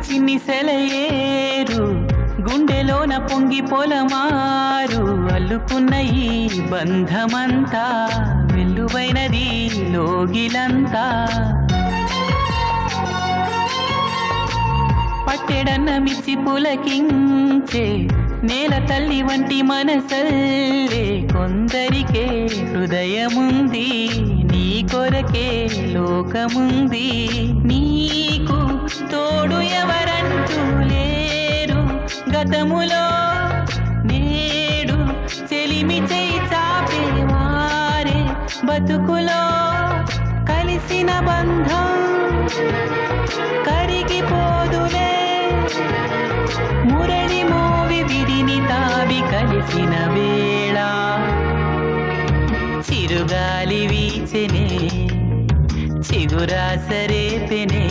చిన్ని సెలయేరు గుండెలోన పొంగి పొలమారు అల్లుకున్న ఈ బంధమంతా వెల్లువైనది లోగిలంతా పట్టెడన్న మిచ్చి పులకించే నేల తల్లి వంటి మనసల్లే కొందరికే హృదయముంది నీ కొరకే లోకముంది నీకు తోడు ఎవరంటూ లేరు గతములో నేడు చెలిమి చేయి చాపేవారే బతుకులో కలిసిన బంధం కరిగిపోదులే మురళి మోవి విడిని తావి కలిసిన వేళ చిరుగాలి వీచెనే చిగురాసరేపెనే